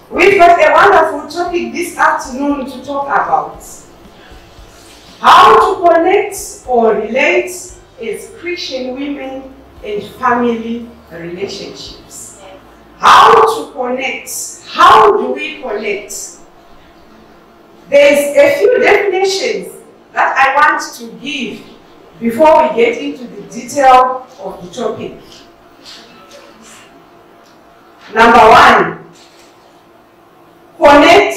We've got a wonderful topic this afternoon to talk about. How to connect or relate as Christian women and family relationships. How to connect. How do we connect? There's a few definitions that I want to give before we get into the detail of the topic. Number one, connect.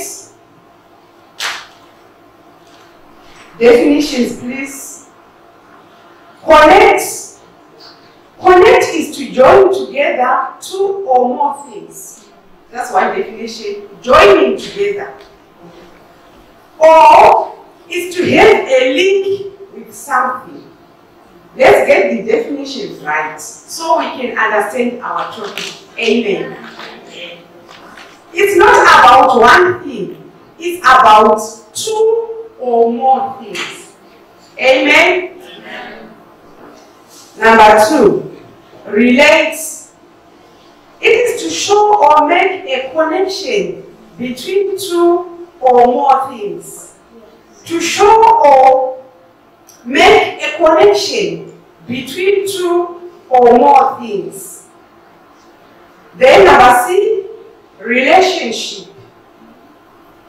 Definitions, please. Connect. Connect is to join together two or more things. That's one definition, joining together. Or is to have a link with something. Let's get the definitions right so we can understand our topic. Amen. It's not about one thing, it's about two or more things. Amen. Number two, relate. It is to show or make a connection between two or more things. To show or make a connection between two or more things. Then number C, relationship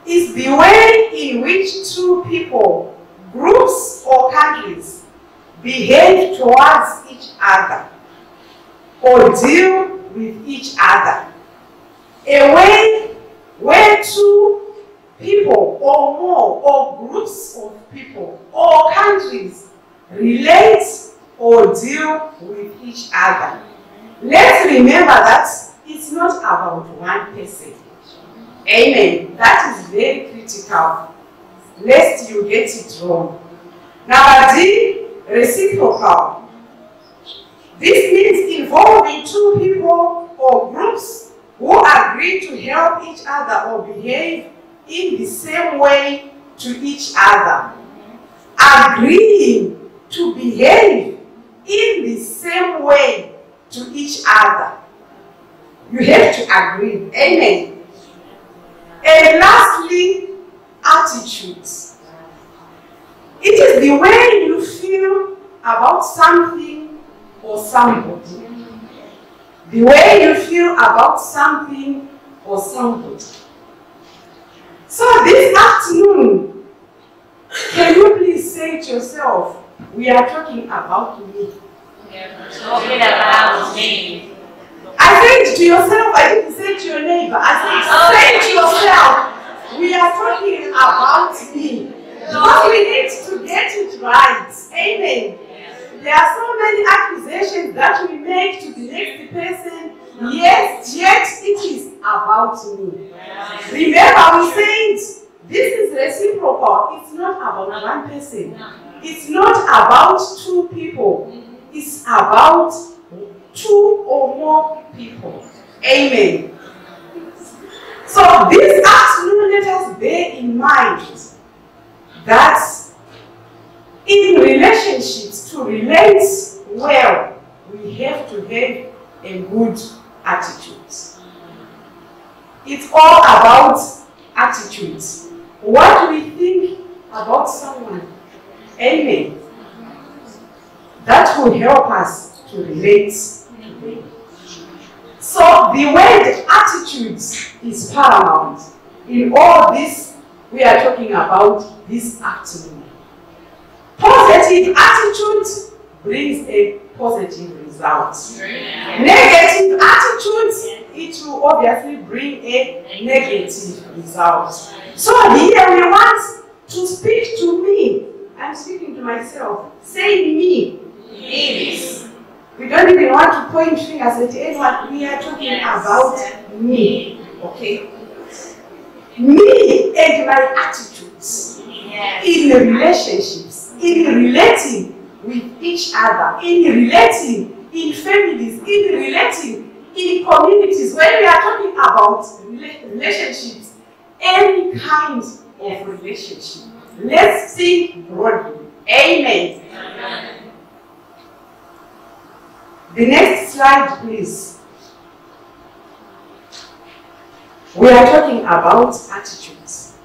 is the way in which two people, groups or countries behave towards each other or deal with each other. A way where two people or more or groups of people or countries relate or deal with each other. Let's remember that it's not about one person. Amen. That is very critical, lest you get it wrong. Number D, reciprocal. This means involving two people or groups who agree to help each other or behave in the same way to each other. Agreeing to behave in the same way to each other. You have to agree. Amen. And lastly, attitudes. It is the way you feel about something or somebody. The way you feel about something or somebody. So this afternoon, can you please say to yourself, we are talking about me. We are talking about me. I said to yourself, I didn't say to your neighbor. I said, say to yourself, we are talking about me. Because we need to get it right. Amen. There are so many accusations that we make to the next person. Yes, yet it is about me. Remember, we said this is reciprocal. It's not about one person. It's not about two people. It's about two or more people. Amen. So this afternoon, let us bear in mind that in relationships, to relate well, we have to have a good attitude. It's all about attitudes. What do we think about someone? Amen. That will help us to relate to them. So the word attitudes is paramount in all this we are talking about this afternoon. Positive attitude brings a positive result. Negative attitude, it will obviously bring a negative result. So here we want to speak to me. I'm speaking to myself. Say me. Yes. We don't even want to point fingers at anyone. We are talking about me. Okay? Me and my attitudes in relationships, in relating with each other, in relating in families, in relating in communities. When we are talking about relationships, any kind of relationship, let's think broadly. Amen. Amen. The next slide, please. We are talking about attitudes.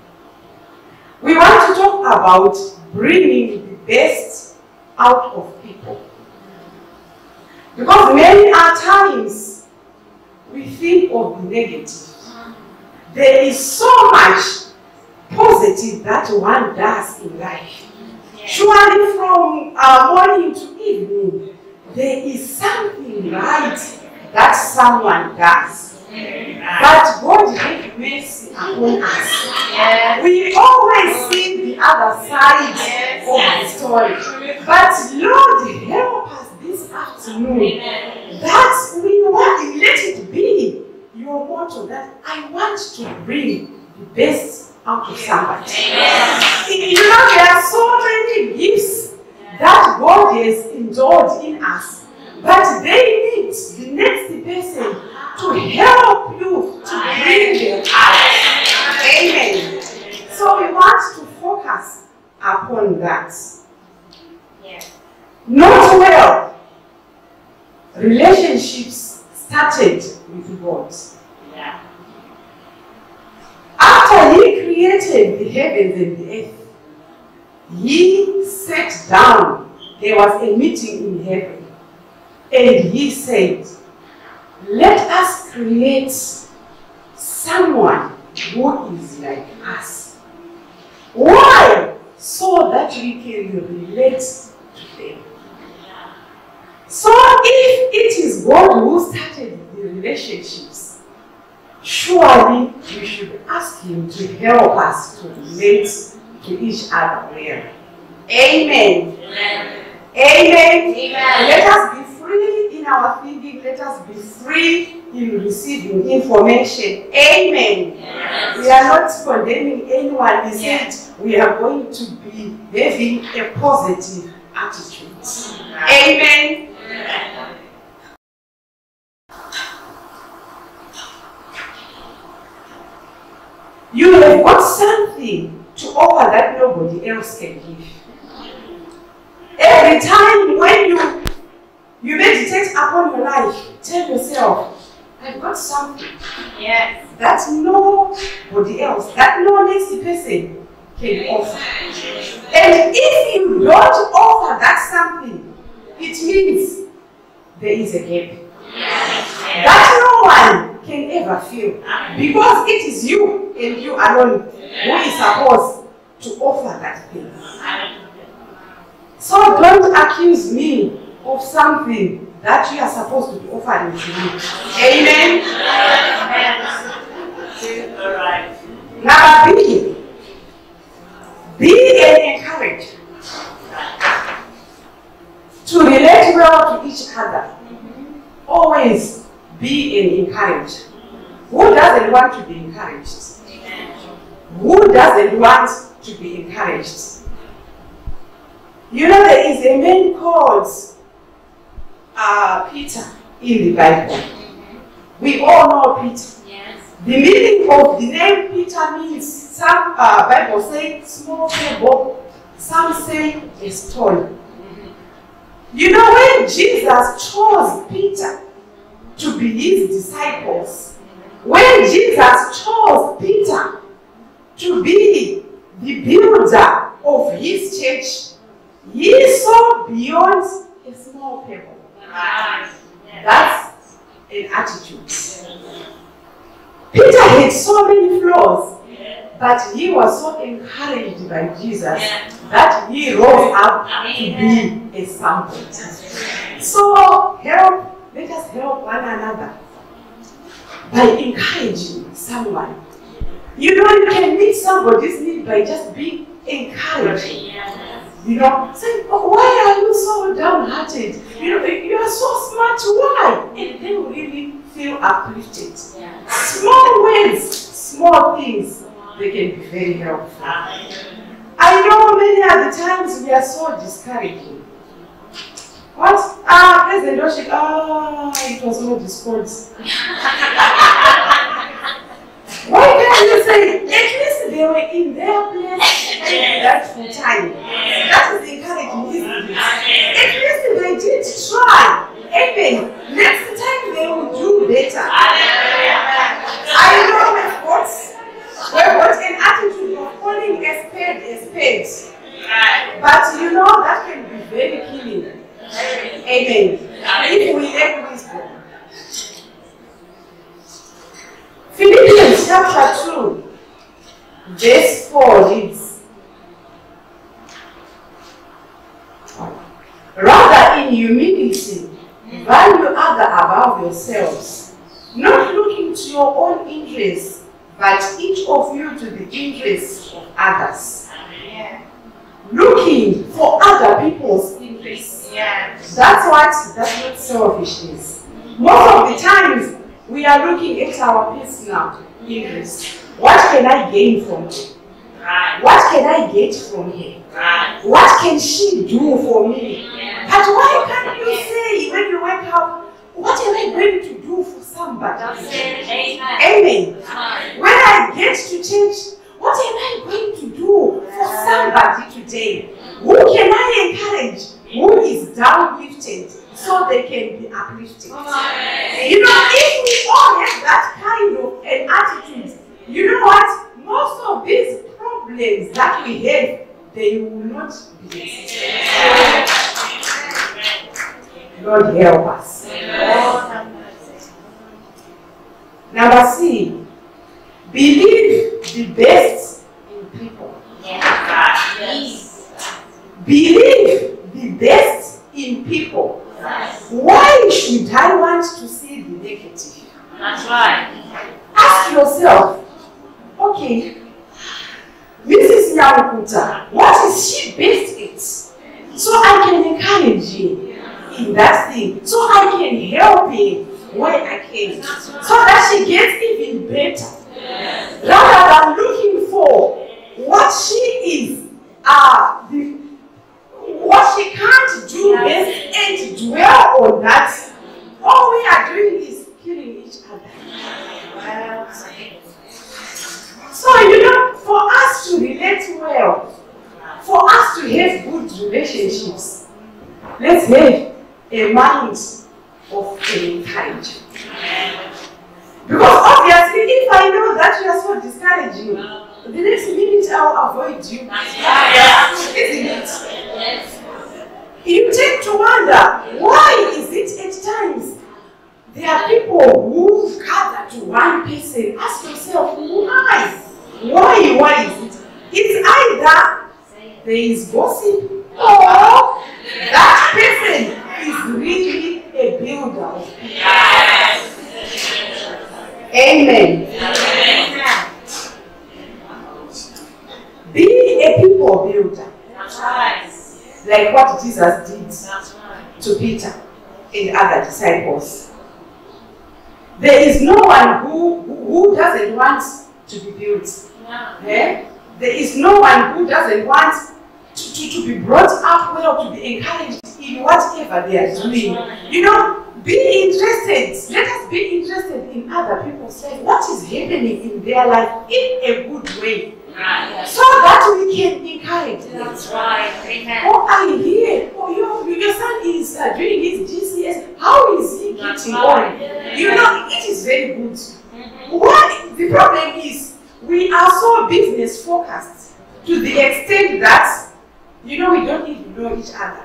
We want to talk about bringing the best out of people. Because many times we think of the negative. There is so much positive that one does in life. Surely from morning to evening, there is something right that someone does. But God have mercy upon us. We always see the other side of the story. But Lord, help us this afternoon that we want, let it be your motto that I want to bring the best out of somebody. You know, there are so many gifts that God has endowed in us, but they need the next person to help you to bring them out. Amen. So we want to focus upon that. Not well. Relationships started with God. After He created the heavens and the earth, He sat down. There was a meeting in heaven. And He said, let us create someone who is like us. Why? So that we can relate to them. So if it is God who started the relationships, surely we should ask Him to help us to relate to each other well. Amen. Amen. Amen. Amen. Let us be free in our thinking. Let us be free in receiving information. Amen. Yes. We are not condemning anyone. We said we are going to be having a positive attitude. Amen. Amen. You have got something to offer that nobody else can give. Every time when you meditate upon your life, tell yourself, I've got something that nobody else, that no next person can offer. And if you don't offer that something, it means there is a gap that no one can ever fill, because it is you and you alone who is supposed to offer that thing. So don't accuse me of something that you are supposed to be offering to me. Amen? Number B, be an encourager. To relate well to each other, always be an encourager. Who doesn't want to be encouraged? Who doesn't want to be encouraged? You know, there is a man called Peter in the Bible. We all know Peter. The meaning of the name Peter means, some Bible say small pebble, some say a stone. You know, when Jesus chose Peter to be his disciples, when Jesus chose Peter to be the builder of his church, he saw beyond a small pebble. That's an attitude. Peter had so many flaws, but he was so encouraged by Jesus that he rose up to be a sample. So let us help one another by encouraging someone. You know, you can meet somebody's need by just being encouraging. You know, saying, oh, why are you so downhearted? You know, you are so smart, why? And they will really feel uplifted. Small words, small things, they can be very helpful. I know many of the times we are so discouraging. What? President Oshik, it was no discourse. Why can't you say, at least they were in their place at that full time? That is encouraging, isn't it? At least they did try. Amen. Next time they will do better. I know chapter 2, verse 4 reads, rather in humility, value others above yourselves, not looking to your own interests, but each of you to the interests of others. Yeah. Looking for other people's interests. Yeah. That's what selfishness. Most of the times, we are looking at our personal interests. What can I gain from her? Right. What can I get from her? Right. What can she do for me? Yeah. But why can't you say when you wake up, what am I going to do for somebody? Don't say it. Amen. Amen. Amen. When I get to church, what am I going to do for somebody today? Who can I encourage who is downlifted so they can be uplifted? You know, if we all have that kind of an attitude, you know what? Most of these problems that we have, they will not be existing. Lord help us. Number C, believe the best in people. Yes. Believe the best in people. Why should I want to see the negative? That's right. Ask yourself, okay, Mrs. Yamukuta, what is she best at? So I can encourage him in that thing. So I can help him where I can. So that she gets even better. Rather than looking for what she is, what she can't do best and dwell on that. All we are doing is killing each other. So, you know, for us to relate well, for us to have good relationships, let's have a mind of encouragement. Because obviously, if I know that you are so discouraging, the next minute I'll avoid you. Isn't it? Yes. You tend to wonder, why is it at times there are people who gather to one person? Ask yourself, why? Why is it? It's either there is gossip or that person is really a builder of people. Yes. Amen. Amen. Be a people builder. That's right. Like what Jesus did That's right. to Peter and other disciples. There is no one who doesn't want to be built. Yeah. Eh? There is no one who doesn't want to be brought up well, to be encouraged in whatever they are doing. You know, be interested. Let us be interested in other people's life. What is happening in their life in a good way. Right. So that we can encourage them. That's right. Amen. Oh, I hear. Oh, your son is doing his GCS. How is he getting on? You know, it is very good. What the problem is, we are so business focused to the extent that, you know, we don't even know each other.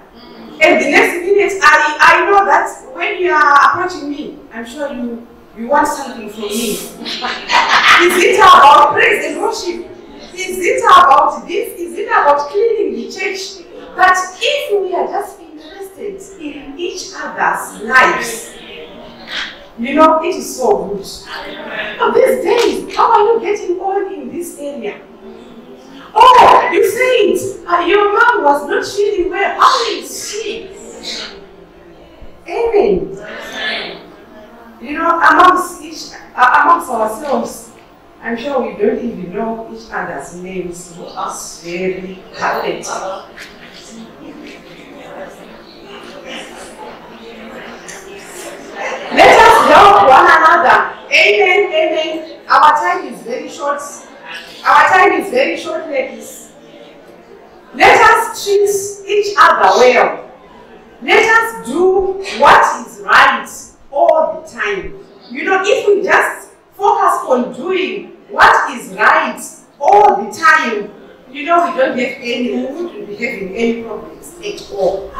And the next minute, I know that when you are approaching me, I'm sure you want something from me. Is it about praise and worship? Is it about this? Is it about cleaning the church? But if we are just interested in each other's lives, you know, it is so good. Oh, these days, how are you getting on in this area? Oh, you said your mom was not feeling well. How is she? Amen. You know, amongst ourselves, I'm sure we don't even know each other's names. It's very pathetic. Let us help one another. Amen, amen. Our time is very short. Our time is very short, ladies. Let us treat each other well. Let us do what is right all the time. You know, if we just focus on doing what is right all the time, you know, we wouldn't be having any problems at all.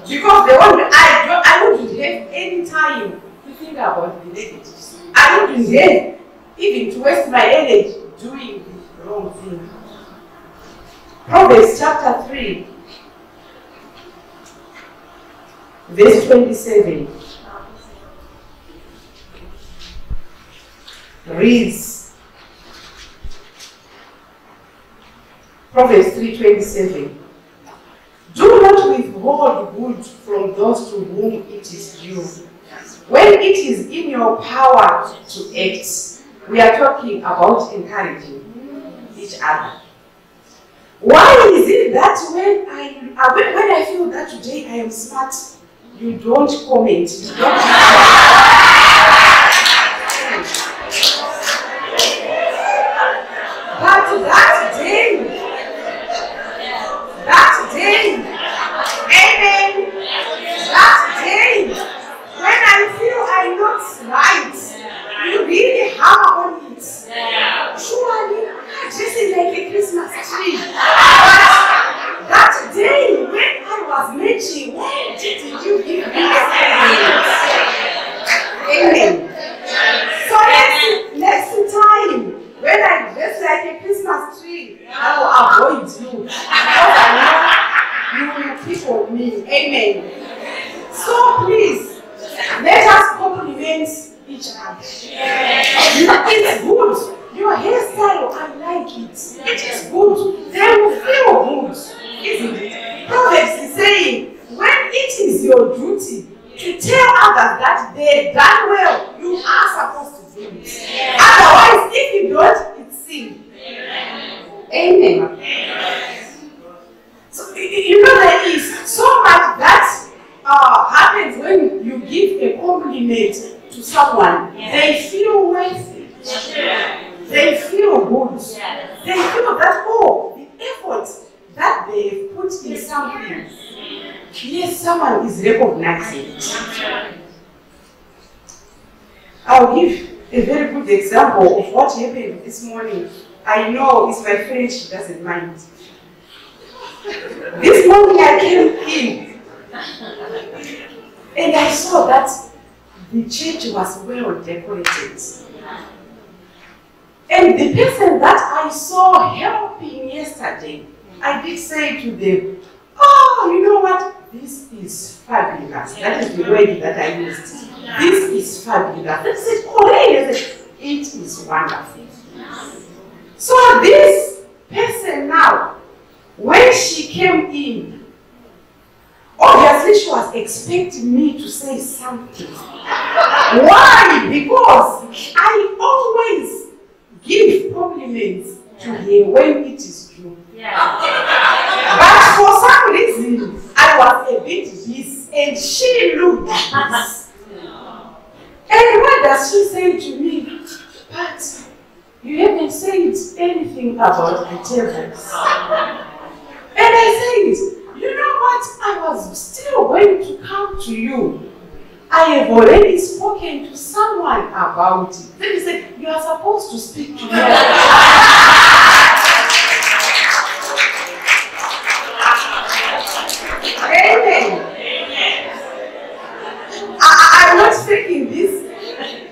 Because I wouldn't have any time to think about the negatives. I wouldn't have even to waste my energy doing the wrong thing. Proverbs chapter 3, verse 27 reads, Proverbs 3:27. Do not withhold good from those to whom it is due, when it is in your power to act. We are talking about encouraging each other. Why is it that when I feel that today I am smart, you don't comment? You don't but that day, amen, that day, when I feel I'm not right, you really hammer on it. Surely, this is like a Christmas tree. But that day, when I was mentioning, when did you give me amen? So next time, when I dress like a Christmas tree, I will avoid you. Because I know you will pick on me. Amen. So please, let us compliment each other. It's good. Your hairstyle, I like it. It is good. They will feel good, isn't it? Proverbs is saying, when it is your duty to tell others that they've done well, you are supposed to do it. Otherwise, if you don't, it's sin. Amen. So, you know, there is so much that happens when you give a compliment to someone. They feel worthy. They feel good. They feel that, oh, the effort that they've put in something, yes, someone is recognizing it. I'll give a very good example of what happened this morning. I know it's my friend, she doesn't mind. This morning I came in and I saw that the church was well decorated. And the person that I saw helping yesterday, I did say to them, oh, you know what? This is fabulous. That is the word that I used. This is fabulous. They said, oh, it is wonderful. So this person now, when she came in, obviously she was expecting me to say something. Why? Because I always give compliments to her when it is true. But for some reason, I was a bit busy and she looked at this. And what does she say to me? But you haven't said anything about the tables. And I said, you know what? I was still going to come to you. I have already spoken to someone about it. Then he said, you are supposed to speak to me. Amen. I'm not taking this.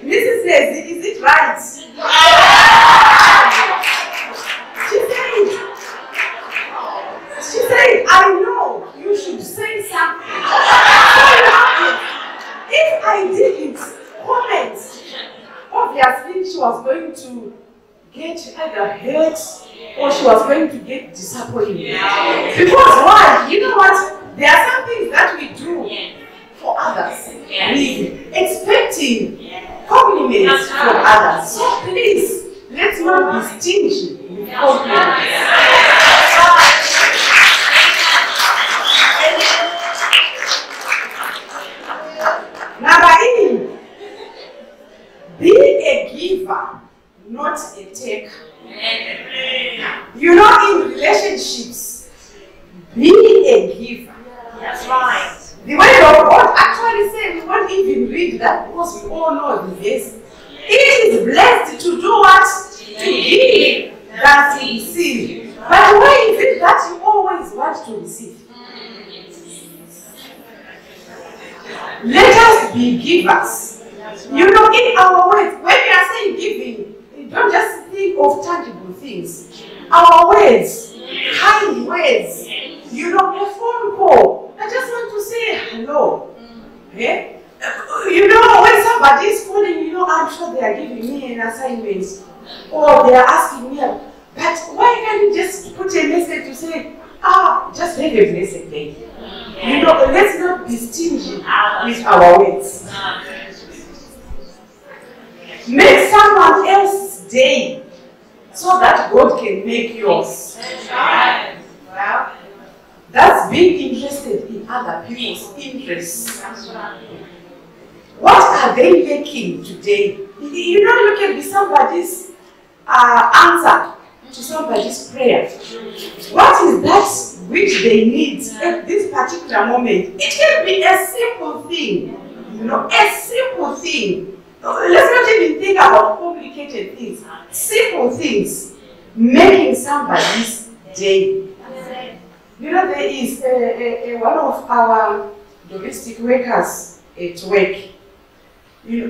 Mrs. says, is it right? She said, I know you should say something. If I didn't comment, obviously she was going to get either hurt or she was going to get disappointed. Because why? You know what? There are some things that we do for others. We expecting compliments from others. So please, let's not be stingy with compliments. Number 8, be a giver, not a taker. You know, in relationships, be a giver. That's right. The word of God actually says, we won't even read that because we all know the verse. It is blessed to do what? To give than to receive. But why is it that you always want to receive? Let us be givers. You know, in our words, when we are saying giving, of tangible things. Our words, kind words, a phone call. I just want to say hello. Yeah? When somebody is calling, I'm sure they are giving me an assignment or they are asking me, but why can't you just put a message to say, just have a blessed day? Let's not be stingy with our words. Make someone else's day so that God can make yours. Well, that's being interested in other people's interests. What are they making today? You can be somebody's answer to somebody's prayer. What is that which they need at this particular moment? It can be a simple thing. A simple thing. Let's not even think about complicated things. Simple things making somebody's day. There is one of our domestic workers at work.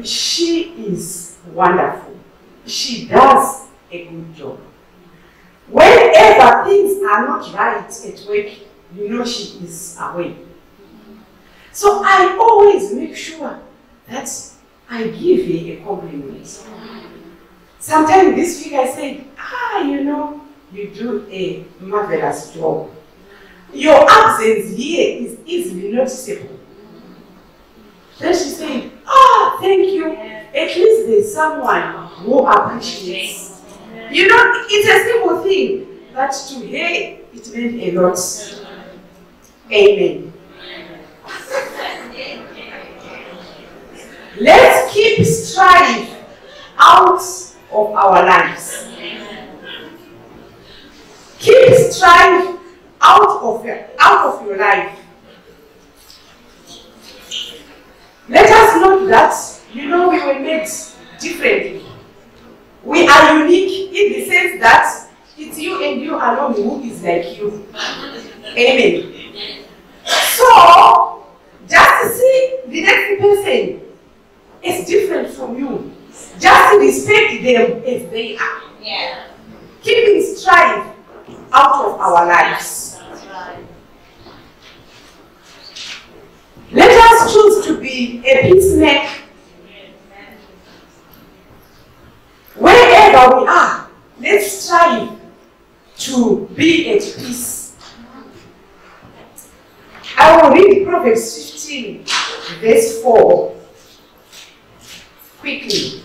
She is wonderful. She does a good job. Whenever things are not right at work, she is away. So I always make sure that I give her a compliment. Sometime this week I said, you do a marvelous job. Your absence here is easily noticeable. Then she said, thank you. At least there's someone who appreciates. It's a simple thing, but to her, it meant a lot. Amen. Let's keep strife out of our lives. Keep strife out of your life. Let us note that, we were made differently. We are unique in the sense that it's you and you alone who is like you. Amen. So, just to see the next person is different from you. Just respect them as they are. Yeah. Keeping strife out of our lives. That's right. Let us choose to be a peacemaker. Wherever we are, let's strive to be at peace. I will read Proverbs 15, verse 4. Quickly.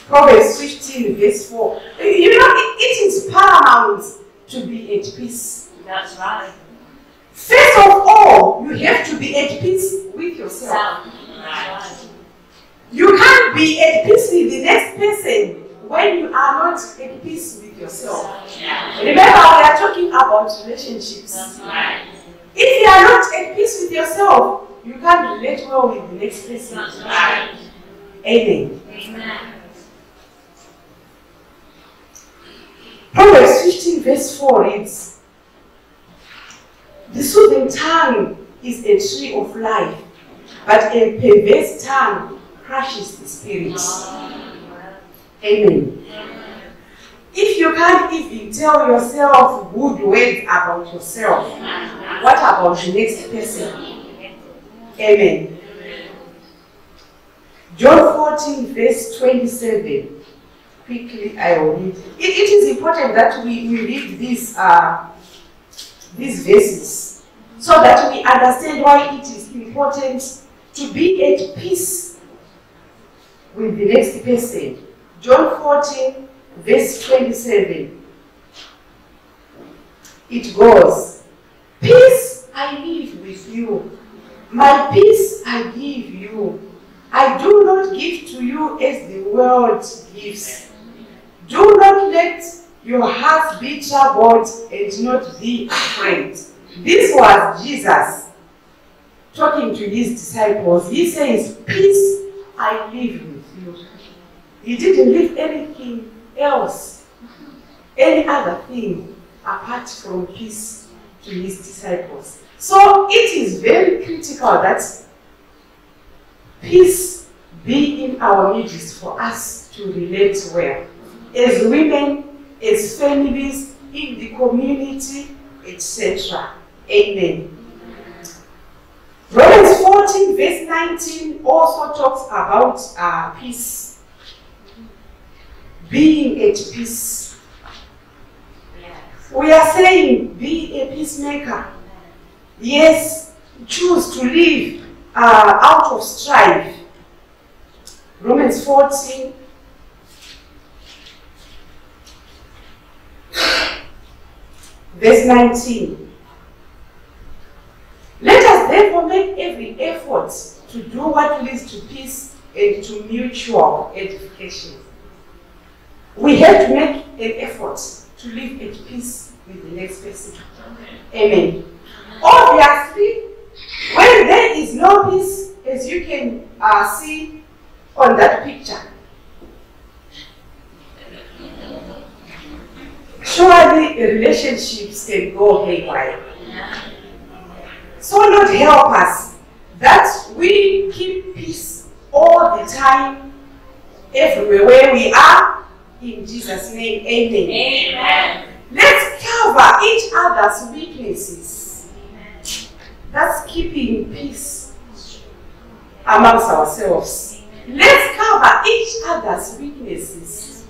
Proverbs 15, verse 4. It is paramount to be at peace. That's right. First of all, you have to be at peace with yourself. Right. You can't be at peace with the next person when you are not at peace with yourself. Yeah. Remember, we are talking about relationships. That's right. If you are not at peace with yourself, you can't relate well with the next person. That's right. Amen. Amen. Proverbs 15, verse 4 reads, "The soothing tongue is a tree of life, but a perverse tongue crushes the spirit." Amen. If you can't even tell yourself good words about yourself, what about the next person? Amen. John 14, verse 27. Quickly, I will read. It is important that we read these verses so that we understand why it is important to be at peace with the next person. John 14, verse 27. It goes, "Peace I leave with you, my peace I give you. I do not give to you as the world gives. Do not let your hearts be troubled and not be afraid." This was Jesus talking to his disciples. He says, "Peace I leave with you." He didn't leave anything else, any other thing apart from peace to his disciples. So it is very critical that peace be in our midst for us to relate well. As women, as families, in the community, etc. Amen. Romans 14 verse 19 also talks about peace. Being at peace. Yes. We are saying be a peacemaker. Yes, choose to live out of strife. Romans 14 verse 19. Let us therefore make every effort to do what leads to peace and to mutual edification. We have to make an effort to live at peace with the next person. Amen. Obviously, when there is no peace, as you can see on that picture, surely relationships can go haywire. So Lord, help us that we keep peace all the time, everywhere where we are. In Jesus' name, amen. Amen. Let's cover each other's weaknesses. That's keeping peace amongst ourselves. Let's cover each other's weaknesses.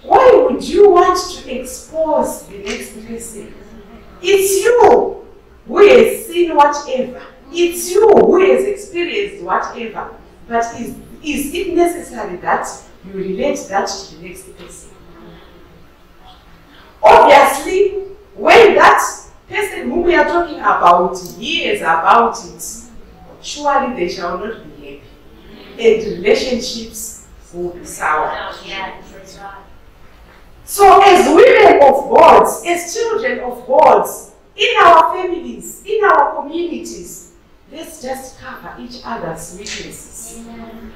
Why would you want to expose the next person? It's you who has seen whatever. It's you who has experienced whatever. But is it necessary that you relate that to the next person? Obviously, when that person whom we are talking about hears about it, surely they shall not be happy. And relationships will be sour. Yes, that's right. So as women of God, as children of God, in our families, in our communities, let's just cover each other's weaknesses. Amen.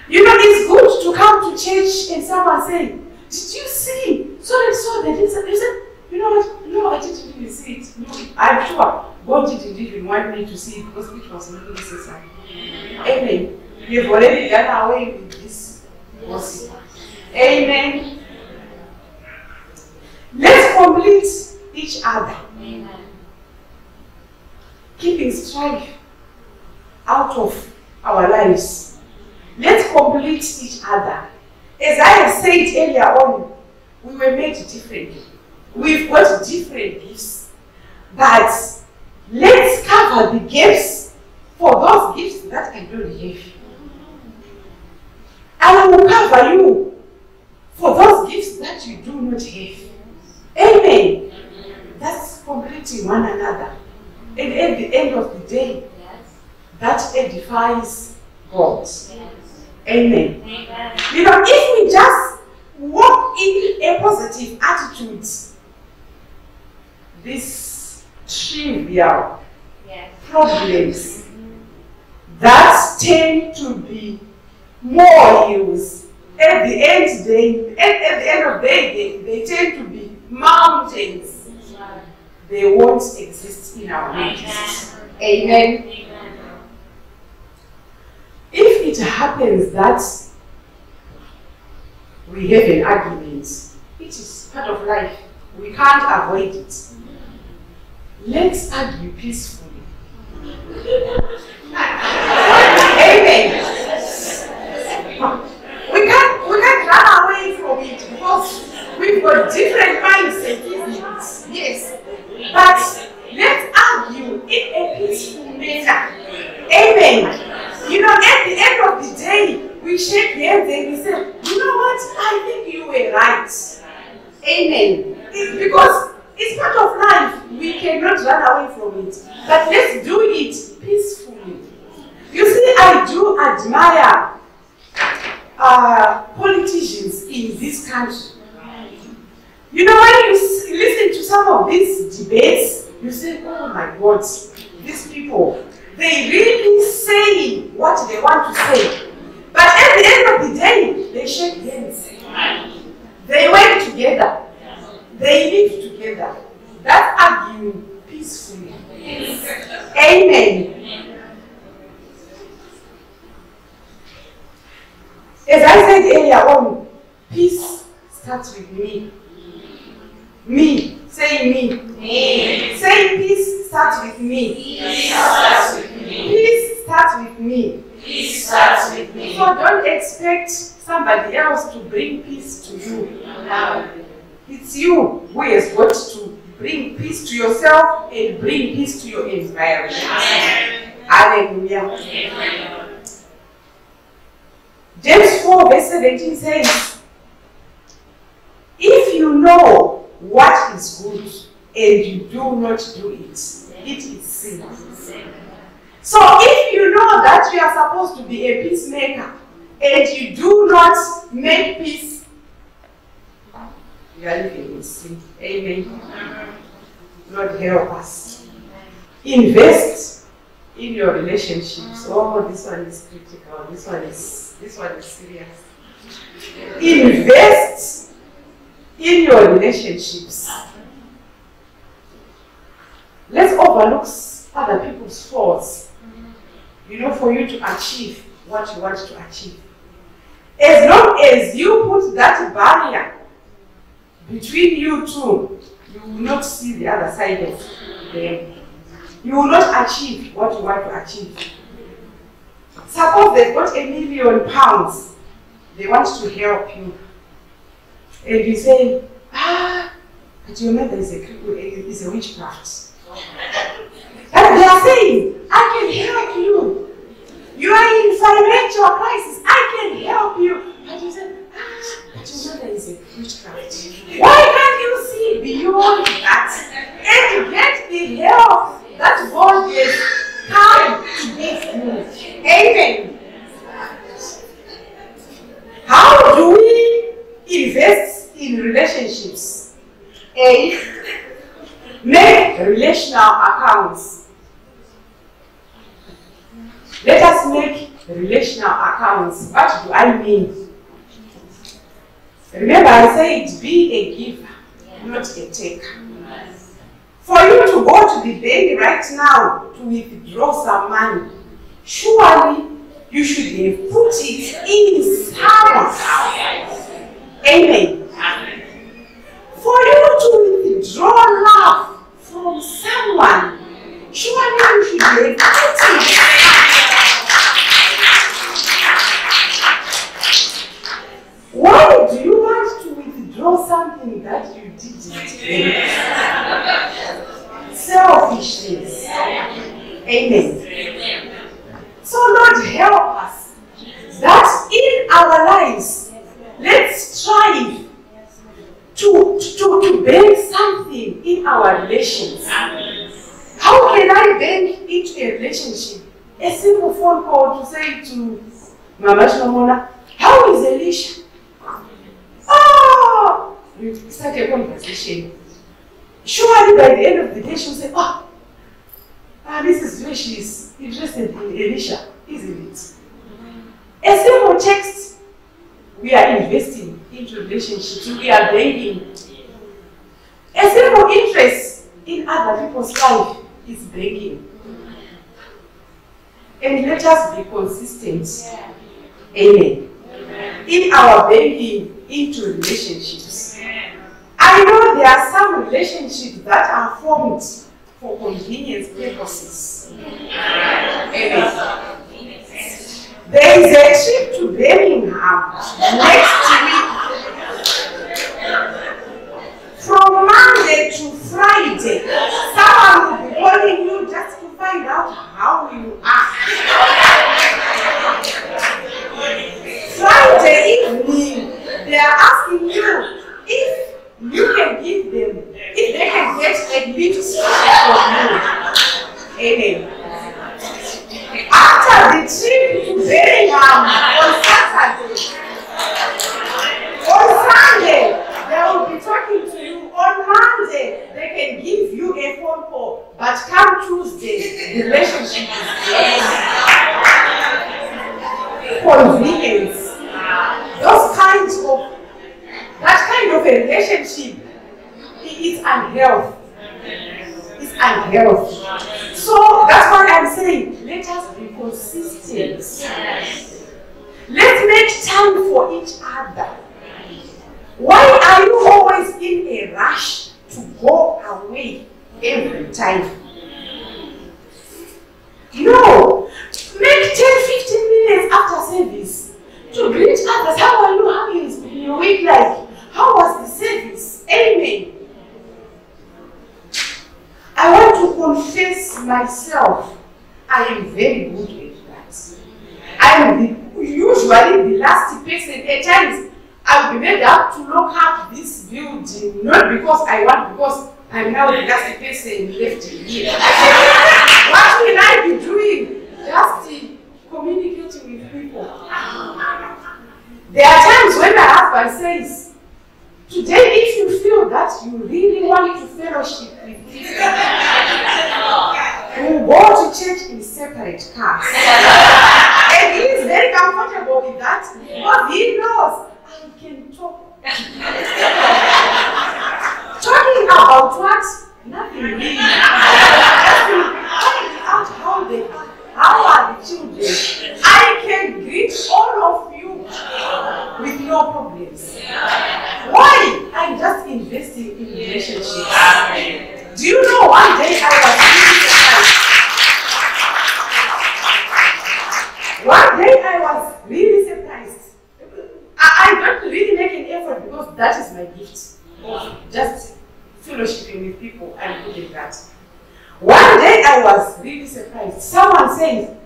You know, it's good to come to church and someone say, did you see? So and so, they did something. You said, you know what? No, I didn't even see it. No, I'm sure God didn't even want me to see it because it was not necessary. Amen. You've already done away with this gossip. Amen. Let's complete each other. Amen. Keeping strife out of our lives. Let's complete each other. As I have said earlier on, we were made differently. We've got different gifts. But let's cover the gaps for those gifts that I don't have. And I will cover you for those gifts that you do not have. Amen. That's completing one another. And at the end of the day, Yes. that edifies God. Yes. Amen. Amen. You know, if we just walk in a positive attitude, these trivial Yes. problems that tend to be molehills, at the end of the day, they tend to be mountains. That's right. They won't exist in our midst. Amen. Amen. If it happens that we have an argument, it is part of life. We can't avoid it. Let's argue peacefully. Amen. We can't run away from it because we've got different mindsets, isn't it? Yes. But let's argue in a peaceful manner. Amen. You know, at the end of the day, we shake hands and we say, you know what? I think you were right. Amen. It's because it's part of life. We cannot run away from it. But let's do it peacefully. You see, I do admire politicians in this country. You know, when you listen to some of these debates, you say, oh my God, these people, they really say what they want to say. But at the end of the day, they shake hands. They work together. They live together. That's arguing peacefully. Amen. As I said earlier on, peace starts with me. Me. Say me. Me. Say peace starts with me. Peace starts with me. Peace starts with me. Peace starts with me. So don't expect somebody else to bring peace to you. No. It's you who has got to bring peace to yourself and bring peace to your environment. Amen. Hallelujah. Amen. James 4 verse 17 says, if you know what is good and you do not do it, it is sin. So if you know that you are supposed to be a peacemaker and you do not make peace, you are living in sin. Amen. Lord, help us. Invest in your relationships. Oh, this one is critical. This one is serious. Invest in your relationships. Let's overlook other people's faults, for you to achieve what you want to achieve. As long as you put that barrier between you two, you will not see the other side of them. You will not achieve what you want to achieve. Suppose they've got £1 million. They want to help you. And you say, but your mother is a witchcraft. And they are saying, I can help you. You are in financial crisis. I can help you. But you say, but your mother is a witchcraft. Why can't you see beyond that and get the help that God has come to give you? Amen. How do we invest in relationships? A. Make relational accounts. Let us make relational accounts. What do I mean? Remember, I said be a giver, not a taker. For you to go to the bank right now to withdraw some money, surely you should have put it in someone. Amen. For you to withdraw love from someone, surely you should have put it. Why do you want to withdraw something that you didn't? Selfishness. Amen. So Lord, help us that in our lives, let's strive to bank something in our relations. How can I bank into a relationship? A simple phone call to say to Mama Shomona, how is Elisha? You start a conversation. Surely by the end of the day, she'll say, this is where she is interested in Elisha, isn't it? A simple text, we are investing into relationships, we are banking. A simple interest in other people's life is banking. And let us be consistent. Amen. In our banking into relationships. I know there are some relationships that are formed for convenience purposes. Amen. There is a trip to Birmingham next week. From Monday to Friday, someone will be calling you just to find out how you are. Friday evening, they are asking you if you can give them, if they can get a gift from you. Amen. After the trip to Birmingham on Saturday, on Sunday, they will be talking to you. On Monday, they can give you a phone call. But come Tuesday, the relationship is convenience. That kind of a relationship is unhealthy. It's unhealthy. So that's why I'm saying, let us be consistent. Let's make time for each other. Why time. No! Make 10-15 minutes after service to greet others. How are you? How is your week like? How was the service? Amen. I want to confess myself. I am very good at that. I am usually the last person. At times, I will be made up to lock up this building, not because I want, because I'm now the last person left here. What will I be doing? Just communicating with people. There are times when my husband says, today if you feel that you really want to fellowship with people, we'll go to church in separate cars. And he is very comfortable with that because he knows I can talk. Talking about what? Nothing really. Talking out how are the children. I can greet all of you with no problems. Why? I'm just investing in relationships. Do you know one day I was really surprised? One day I was really surprised. I don't really make an effort because that is my gift. Just fellowshipping with people and doing that. One day I was really surprised. Someone said,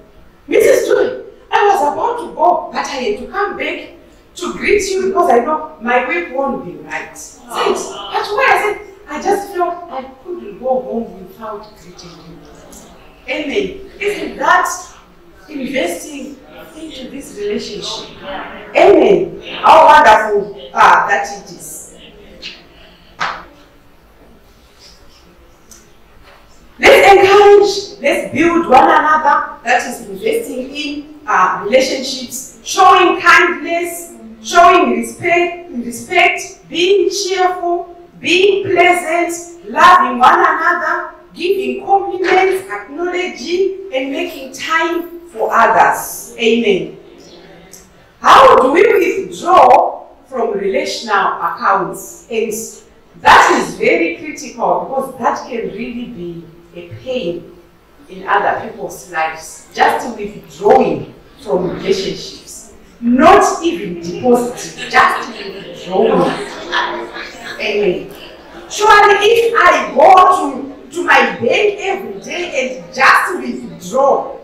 Mrs. Joy, I was about to go, but I had to come back to greet you because I know my week won't be right. Said, that's why I said, I just felt I couldn't go home without greeting you. Amen. Isn't that investing into this relationship? Amen. How wonderful that it is. Let's encourage, let's build one another, that is investing in relationships, showing kindness, showing respect, being cheerful, being pleasant, loving one another, giving compliments, acknowledging, and making time for others. Amen. How do we withdraw from relational accounts? And that is very critical because that can really be a pain in other people's lives. Just withdrawing from relationships. Not even depositing, just withdrawing. Amen. Surely if I go to my bank every day and just withdraw,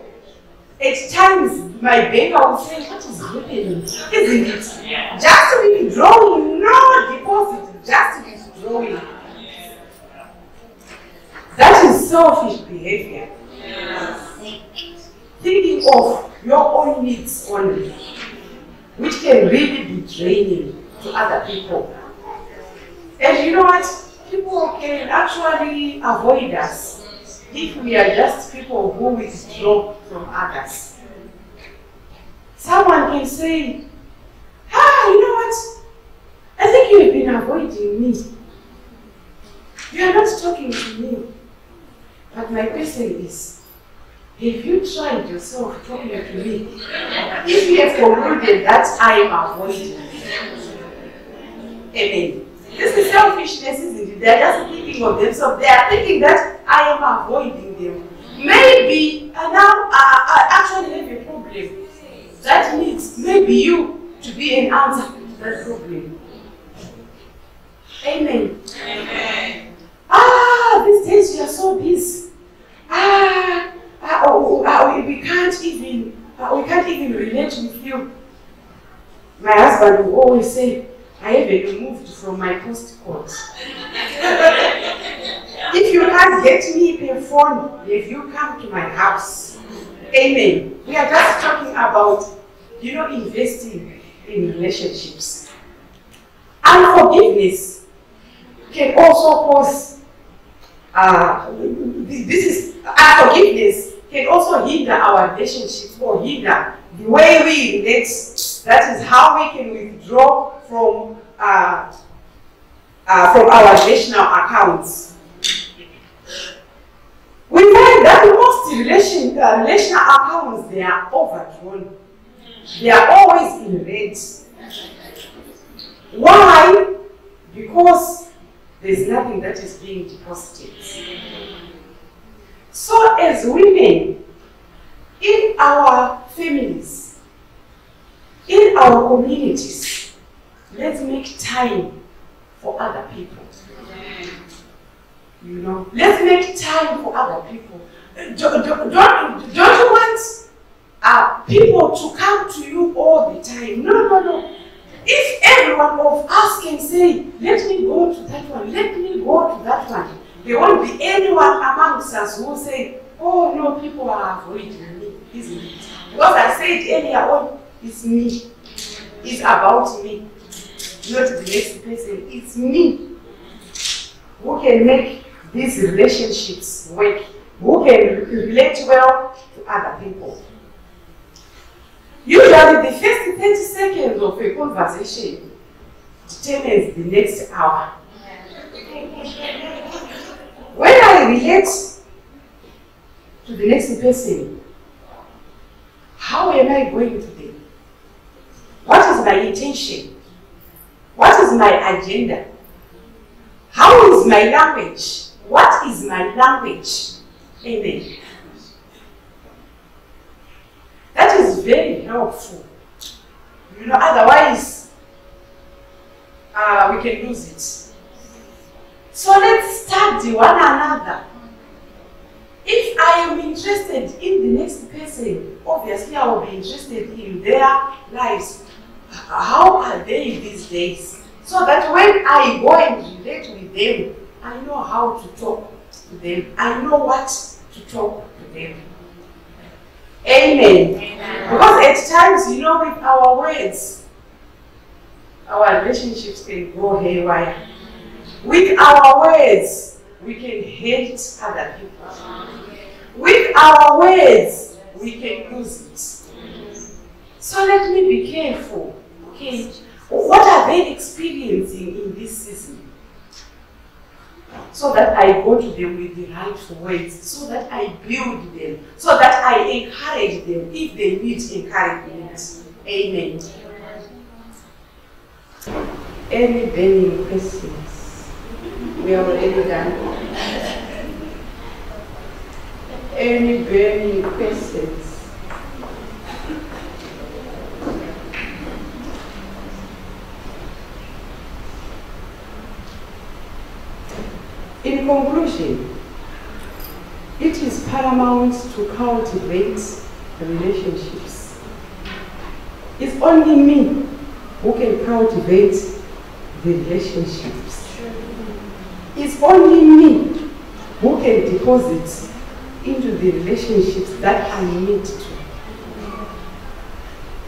at times my banker will say, what is happening? Isn't it? Yeah. Just withdrawing, no deposit, just withdrawing. That is selfish behavior. Yes. Thinking of your own needs only, which can really be draining to other people. And you know what? People can actually avoid us if we are just people who withdraw from others. Someone can say, you know what? I think you have been avoiding me. You are not talking to me. But my question is, have you tried yourself talking to me? If you have concluded that I am avoiding you. Amen. This is selfishness, isn't it? They are just thinking of themselves. They are thinking that I am avoiding them. Maybe now I actually have a problem that needs maybe you to be an answer to that problem. Amen. Amen. These days you are so busy. We can't even relate with you. My husband will always say, I haven't moved from my postcode. If you can't get me per phone, if you come to my house. Amen. We are just talking about, investing in relationships. Unforgiveness can also cause unforgiveness can also hinder our relationships or hinder the way we relate. That is how we can withdraw from our relational accounts. We find that most relational accounts, they are overdrawn. They are always in red. Why? Because there's nothing that is being deposited. So as women, in our families, in our communities, let's make time for other people. You know, let's make time for other people. Don't you want people to come to you all the time? No. If every one of us can say, let me go to that one, let me go to that one, there won't be anyone amongst us who will say, oh no, people are avoiding me, isn't it? Because I said earlier on, it's me. It's about me. Not the next person, it's me. Who can make these relationships work? Who can relate well to other people? Usually the first 30 seconds of a conversation determines the next hour. When I relate to the next person, how am I going to them? What is my intention? What is my agenda? How is my language? What is my language? Amen. That is very helpful. You know, otherwise, we can lose it. So let's study one another. If I am interested in the next person, obviously I will be interested in their lives. How are they these days? So that when I go and relate with them, I know how to talk to them. I know what to talk to them. Amen. Amen. Because at times, you know, with our words, our relationships can go haywire. With our words, we can hate other people. With our words, we can lose it. So let me be careful. Okay, what are they experiencing in this season? So that I go to them with the right words, so that I build them, so that I encourage them if they need encouragement. Amen. Any burning questions? We are already done. Any burning questions? In conclusion, it is paramount to cultivate relationships. It's only me who can cultivate the relationships. It's only me who can deposit into the relationships that I need to.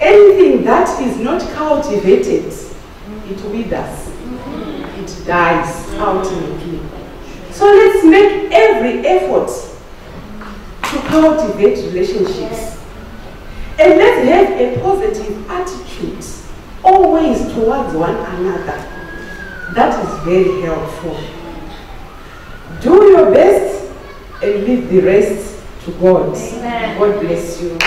Anything that is not cultivated, it withers. It dies ultimately. So let's make every effort to cultivate relationships. And let's have a positive attitude always towards one another. That is very helpful. Do your best and leave the rest to God. Amen. God bless you.